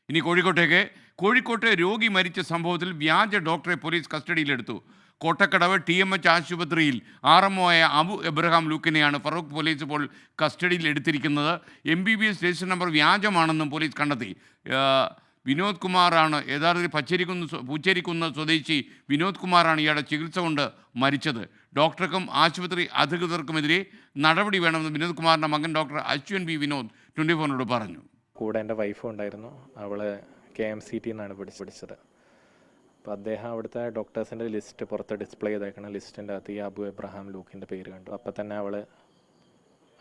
ഇനി കോഴിക്കോട്ടെ രോഗി മരിച്ച സംഭവത്തിൽ വ്യാജ ഡോക്ടറെ പോലീസ് കസ്റ്റഡിയിലെടുത്തു. കോട്ടക്കടവ് TMH ആശുപത്രിയിൽ RMO ആയ അബു എബ്രഹാം ലൂക്കിനെയാണ് ഫറൂഖ് പോലീസ് ഇപ്പോൾ കസ്റ്റഡിയിൽ എടുത്തിരിക്കുന്നത്. MBBS രജിസ്റ്റർ നമ്പർ വ്യാജമാണെന്നും പോലീസ് കണ്ടെത്തി. വിനോദ് കുമാറാണ് യഥാർത്ഥത്തിൽ പൂച്ചേരിക്കുന്ന് സ്വദേശി വിനോദ് കുമാറാണ് ഇയാളുടെ ചികിത്സ കൊണ്ട് മരിച്ചത്. ഡോക്ടർക്കും ആശുപത്രി അധികൃതർക്കുമെതിരെ നടപടി വേണമെന്ന് വിനോദ് കുമാറിൻ്റെ മകൻ ഡോക്ടർ അശ്വിൻ ബി വിനോദ് 24 പറഞ്ഞു. കൂടെ എൻ്റെ വൈഫും ഉണ്ടായിരുന്നു. അവൾ KMCT എന്നാണ് പഠിച്ചത്. അപ്പോൾ അദ്ദേഹം അവിടുത്തെ ഡോക്ടേഴ്സിൻ്റെ ലിസ്റ്റ് പുറത്ത് ഡിസ്പ്ലേ ചെയ്തേക്കുന്ന ലിസ്റ്റിൻ്റെ അകത്ത് ഈ അബു എബ്രഹാം ലൂക്കിൻ്റെ പേര് കണ്ടു. അപ്പോൾ തന്നെ അവൾ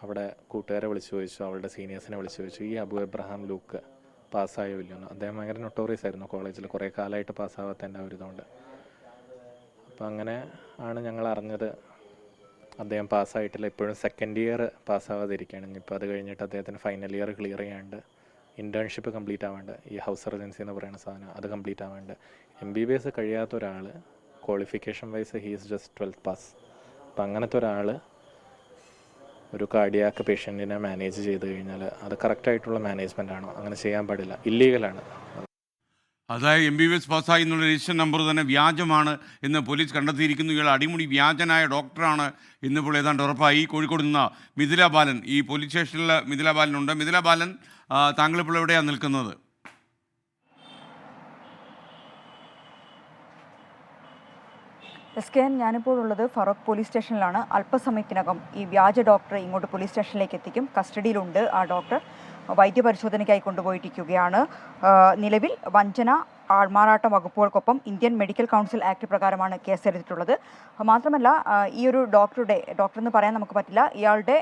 അവിടെ കൂട്ടുകാരെ വിളിച്ചു ചോദിച്ചു, അവളുടെ സീനിയേഴ്സിനെ വിളിച്ചു ചോദിച്ചു, ഈ അബു എബ്രഹാം ലൂക്ക് പാസ്സായോ ഇല്ലെന്ന്. അദ്ദേഹം ഭയങ്കര നൊട്ടോറിയസ് ആയിരുന്നു കോളേജിൽ, കുറേ കാലമായിട്ട് പാസ്സാവാത്തതിൻ്റെ ഒരു ഇതുകൊണ്ട്. അപ്പോൾ അങ്ങനെ ആണ് ഞങ്ങൾ അറിഞ്ഞത് അദ്ദേഹം പാസ്സായിട്ടില്ല. ഇപ്പോഴും സെക്കൻഡ് ഇയർ പാസ്സാവാതിരിക്കുകയാണ്. ഇനിയിപ്പോൾ അത് കഴിഞ്ഞിട്ട് അദ്ദേഹത്തിന് ഫൈനൽ ഇയർ ക്ലിയർ ചെയ്യാണ്ട്, ഇൻറ്റേൺഷിപ്പ് കംപ്ലീറ്റ് ആവാണ്ട്, ഈ ഹൗസ് സർജൻസി എന്ന് പറയുന്ന സാധനം അത് കംപ്ലീറ്റ് ആവാണ്ട്, MBBS കഴിയാത്ത ഒരാൾ qualification wise he's just 12th pass. അപ്പം അങ്ങനത്തെ ഒരാൾ ഒരു കാർഡിയാക്ക് പേഷ്യൻറ്റിനെ മാനേജ് ചെയ്ത് കഴിഞ്ഞാൽ അത് കറക്റ്റായിട്ടുള്ള മാനേജ്മെൻ്റ് ആണോ? അങ്ങനെ ചെയ്യാൻ പാടില്ല, ഇല്ലീഗലാണ്. അതായത് MBBS പാസ്സായി എന്നുള്ള രജിസ്റ്റർ നമ്പർ തന്നെ വ്യാജമാണ് എന്ന് പോലീസ് കണ്ടെത്തിയിരിക്കുന്നു. ഇയാൾ അടിമുടി വ്യാജനായ ഡോക്ടറാണ് എന്നിപ്പോൾ ഏതാണ്ട് ഉറപ്പായി. കോഴിക്കോട് നിന്ന് മിഥില ബാലൻ, ഈ പോലീസ് സ്റ്റേഷനിൽ മിഥില ബാലനുണ്ട്. മിഥില ബാലൻ, താങ്കളിപ്പോൾ എവിടെയാണ് നിൽക്കുന്നത്? SKN, ഞാനിപ്പോൾ ഉള്ളത് ഫറൂഖ് പോലീസ് സ്റ്റേഷനിലാണ്. അല്പസമയത്തിനകം ഈ വ്യാജ ഡോക്ടറെ ഇങ്ങോട്ട് പോലീസ് സ്റ്റേഷനിലേക്ക് എത്തിക്കും. കസ്റ്റഡിയിലുണ്ട് ആ ഡോക്ടർ. വൈദ്യപരിശോധനയ്ക്കായി കൊണ്ടുപോയിരിക്കുകയാണ്. നിലവിൽ വഞ്ചന, ആൾമാറാട്ട വകുപ്പുകൾക്കൊപ്പം ഇന്ത്യൻ മെഡിക്കൽ കൗൺസിൽ ആക്ട് പ്രകാരമാണ് കേസെടുത്തിട്ടുള്ളത്. മാത്രമല്ല, ഈ ഒരു ഡോക്ടറെന്ന് പറയാൻ നമുക്ക് പറ്റില്ല, ഇയാളുടെ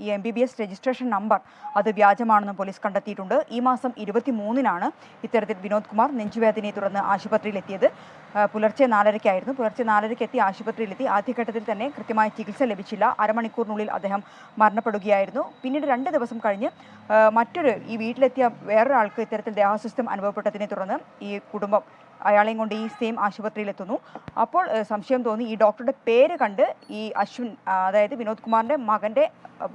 ഈ MBBS രജിസ്ട്രേഷൻ നമ്പർ അത് വ്യാജമാണെന്നും പോലീസ് കണ്ടെത്തിയിട്ടുണ്ട്. ഈ മാസം 23-നാണ് ഇത്തരത്തിൽ വിനോദ് കുമാർ നെഞ്ചുവേദനയെ തുടർന്ന് ആശുപത്രിയിലെത്തിയത്. പുലർച്ചെ 4:30-ക്കായിരുന്നു. പുലർച്ചെ 4:30-ക്ക് എത്തി ആശുപത്രിയിലെത്തി. ആദ്യഘട്ടത്തിൽ തന്നെ കൃത്യമായ ചികിത്സ ലഭിച്ചില്ല. അരമണിക്കൂറിനുള്ളിൽ അദ്ദേഹം മരണപ്പെടുകയായിരുന്നു. പിന്നീട് 2 ദിവസം കഴിഞ്ഞ് ഈ വീട്ടിലെത്തിയ വേറൊരാൾക്ക് ഇത്തരത്തിൽ ദേഹാസ്വാസ്ഥ്യം അനുഭവപ്പെട്ടതിനെ തുടർന്ന് ഈ കുടുംബം അയാളെയും കൊണ്ട് ഈ സെയിം ആശുപത്രിയിലെത്തുന്നു. അപ്പോൾ സംശയം തോന്നി. ഈ ഡോക്ടറുടെ പേര് കണ്ട് ഈ അശ്വിൻ, അതായത് വിനോദ് കുമാറിൻ്റെ മകൻ്റെ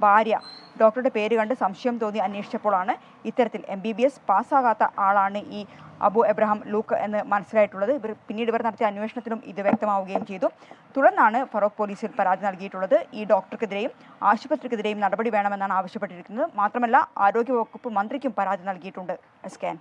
ഭാര്യ, ഡോക്ടറുടെ പേര് കണ്ട് സംശയം തോന്നി അന്വേഷിച്ചപ്പോഴാണ് ഇത്തരത്തിൽ MBBS പാസ്സാകാത്ത ആളാണ് ഈ അബു എബ്രഹാം ലൂക്ക് എന്ന് മനസ്സിലായിട്ടുള്ളത്. പിന്നീട് ഇവർ നടത്തിയ അന്വേഷണത്തിലും ഇത് വ്യക്തമാവുകയും ചെയ്തു. തുടർന്നാണ് ഫറൂഖ് പോലീസിൽ പരാതി നൽകിയിട്ടുള്ളത്. ഈ ഡോക്ടർക്കെതിരെയും ആശുപത്രിക്കെതിരെയും നടപടി വേണമെന്നാണ് ആവശ്യപ്പെട്ടിരിക്കുന്നത്. മാത്രമല്ല, ആരോഗ്യവകുപ്പ് മന്ത്രിക്കും പരാതി നൽകിയിട്ടുണ്ട്. SKN.